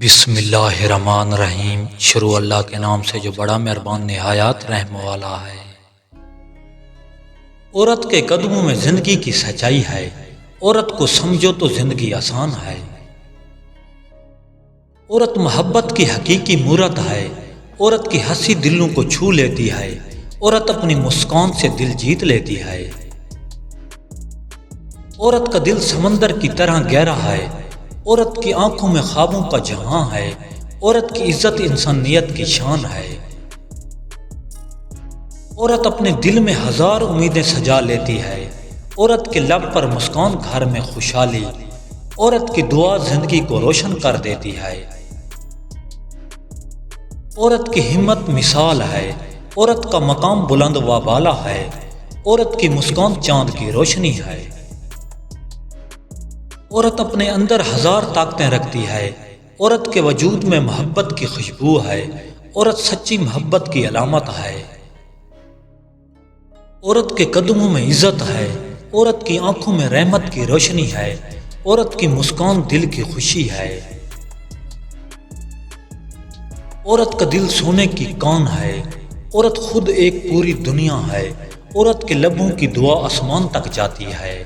بسم اللہ الرحمن الرحیم۔ شروع اللہ کے نام سے جو بڑا مہربان نہایت رحم والا ہے۔ عورت کے قدموں میں زندگی کی سچائی ہے، عورت کو سمجھو تو زندگی آسان ہے۔ عورت محبت کی حقیقی مورت ہے، عورت کی ہنسی دلوں کو چھو لیتی ہے، عورت اپنی مسکان سے دل جیت لیتی ہے۔ عورت کا دل سمندر کی طرح گہرا ہے، عورت کی آنکھوں میں خوابوں کا جہاں ہے، عورت کی عزت انسانیت کی شان ہے۔ عورت اپنے دل میں ہزار امیدیں سجا لیتی ہے، عورت کے لب پر مسکان گھر میں خوشحالی، عورت کی دعا زندگی کو روشن کر دیتی ہے۔ عورت کی ہمت مثال ہے، عورت کا مقام بلند و بالا ہے، عورت کی مسکان چاند کی روشنی ہے۔ عورت اپنے اندر ہزار طاقتیں رکھتی ہے، عورت کے وجود میں محبت کی خوشبو ہے، عورت سچی محبت کی علامت ہے۔ عورت کے قدموں میں عزت ہے، عورت کی آنکھوں میں رحمت کی روشنی ہے، عورت کی مسکان دل کی خوشی ہے۔ عورت کا دل سونے کی کان ہے، عورت خود ایک پوری دنیا ہے، عورت کے لبوں کی دعا آسمان تک جاتی ہے۔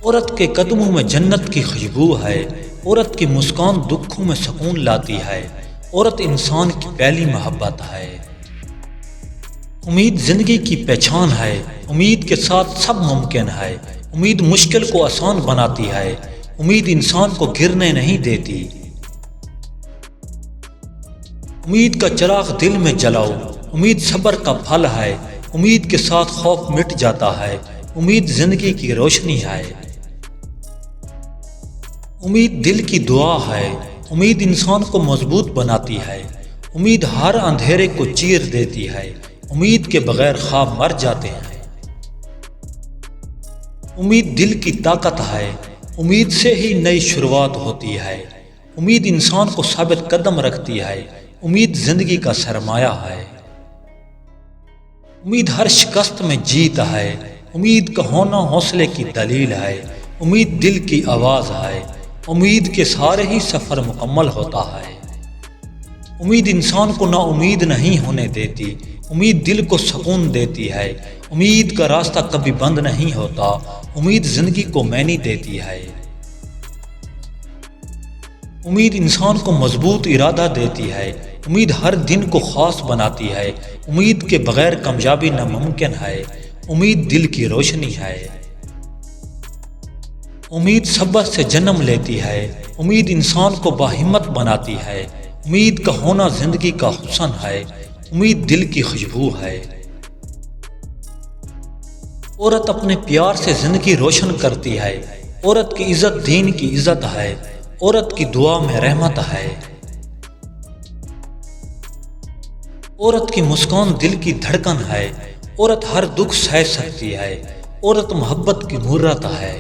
عورت کے قدموں میں جنت کی خوشبو ہے، عورت کی مسکان دکھوں میں سکون لاتی ہے، عورت انسان کی پہلی محبت ہے۔ امید زندگی کی پہچان ہے، امید کے ساتھ سب ممکن ہے، امید مشکل کو آسان بناتی ہے، امید انسان کو گرنے نہیں دیتی۔ امید کا چراغ دل میں جلاؤ، امید صبر کا پھل ہے، امید کے ساتھ خوف مٹ جاتا ہے، امید زندگی کی روشنی ہے۔ امید دل کی دعا ہے، امید انسان کو مضبوط بناتی ہے، امید ہر اندھیرے کو چیر دیتی ہے، امید کے بغیر خواب مر جاتے ہیں۔ امید دل کی طاقت ہے، امید سے ہی نئی شروعات ہوتی ہے، امید انسان کو ثابت قدم رکھتی ہے، امید زندگی کا سرمایہ ہے۔ امید ہر شکست میں جیت ہے، امید کا ہونا حوصلے کی دلیل ہے، امید دل کی آواز ہے، امید کے سارے ہی سفر مکمل ہوتا ہے۔ امید انسان کو نا امید نہیں ہونے دیتی، امید دل کو سکون دیتی ہے، امید کا راستہ کبھی بند نہیں ہوتا، امید زندگی کو معنی دیتی ہے۔ امید انسان کو مضبوط ارادہ دیتی ہے، امید ہر دن کو خاص بناتی ہے، امید کے بغیر کامیابی ناممکن ہے، امید دل کی روشنی ہے۔ امید صبر سے جنم لیتی ہے، امید انسان کو باہمت بناتی ہے، امید کا ہونا زندگی کا حسن ہے، امید دل کی خوشبو ہے۔ عورت اپنے پیار سے زندگی روشن کرتی ہے، عورت کی عزت دین کی عزت ہے، عورت کی دعا میں رحمت ہے۔ عورت کی مسکان دل کی دھڑکن ہے، عورت ہر دکھ سہ سکتی ہے، عورت محبت کی مورت ہے۔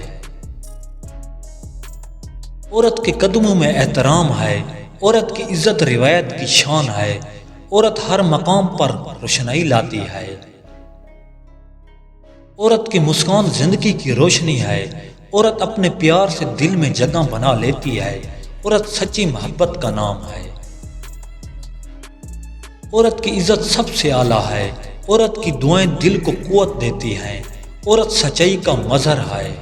عورت کے قدموں میں احترام ہے، عورت کی عزت روایت کی شان ہے، عورت ہر مقام پر روشنائی لاتی ہے۔ عورت کی مسکان زندگی کی روشنی ہے، عورت اپنے پیار سے دل میں جگہ بنا لیتی ہے، عورت سچی محبت کا نام ہے۔ عورت کی عزت سب سے اعلیٰ ہے، عورت کی دعائیں دل کو قوت دیتی ہیں، عورت سچائی کا مظہر ہے۔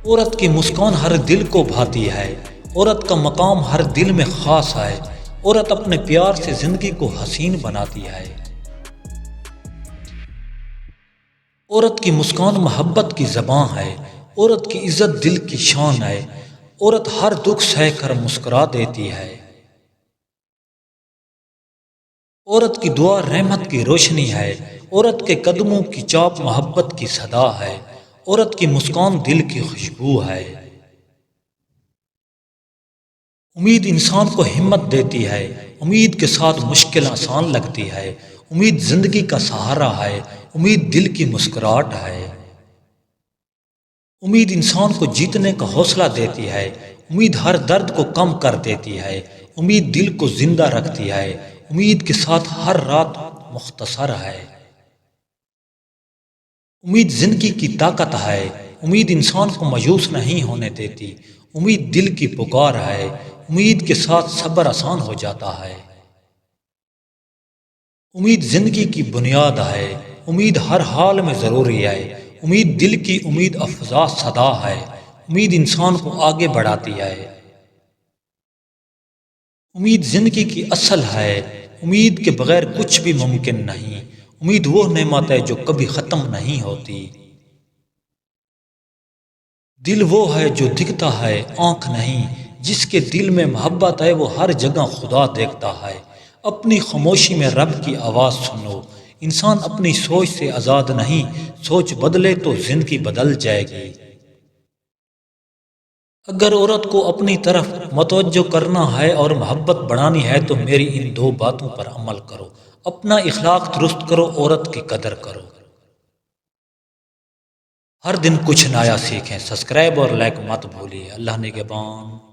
عورت کی مسکان ہر دل کو بھاتی ہے، عورت کا مقام ہر دل میں خاص ہے، عورت اپنے پیار سے زندگی کو حسین بناتی ہے۔ عورت کی مسکان محبت کی زبان ہے، عورت کی عزت دل کی شان ہے، عورت ہر دکھ سہ کر مسکرا دیتی ہے۔ عورت کی دعا رحمت کی روشنی ہے، عورت کے قدموں کی چاپ محبت کی صدا ہے، عورت کی مسکان دل کی خوشبو ہے۔ امید انسان کو ہمت دیتی ہے، امید کے ساتھ مشکل آسان لگتی ہے، امید زندگی کا سہارا ہے، امید دل کی مسکراہٹ ہے۔ امید انسان کو جیتنے کا حوصلہ دیتی ہے، امید ہر درد کو کم کر دیتی ہے، امید دل کو زندہ رکھتی ہے، امید کے ساتھ ہر رات مختصر ہے۔ امید زندگی کی طاقت ہے، امید انسان کو مایوس نہیں ہونے دیتی، امید دل کی پکار ہے، امید کے ساتھ صبر آسان ہو جاتا ہے۔ امید زندگی کی بنیاد ہے، امید ہر حال میں ضروری ہے، امید دل کی امید افزا صدا ہے، امید انسان کو آگے بڑھاتی ہے۔ امید زندگی کی اصل ہے، امید کے بغیر کچھ بھی ممکن نہیں، امید وہ نعمت ہے جو کبھی ختم نہیں ہوتی۔ دل وہ ہے جو دکھتا ہے آنکھ نہیں، جس کے دل میں محبت ہے وہ ہر جگہ خدا دیکھتا ہے۔ اپنی خاموشی میں رب کی آواز سنو، انسان اپنی سوچ سے آزاد نہیں، سوچ بدلے تو زندگی بدل جائے گی۔ اگر عورت کو اپنی طرف متوجہ کرنا ہے اور محبت بڑھانی ہے تو میری ان دو باتوں پر عمل کرو، اپنا اخلاق درست کرو، عورت کی قدر کرو۔ ہر دن کچھ نیا سیکھیں، سبسکرائب اور لائک مت بھولیے۔ اللہ نگہبان۔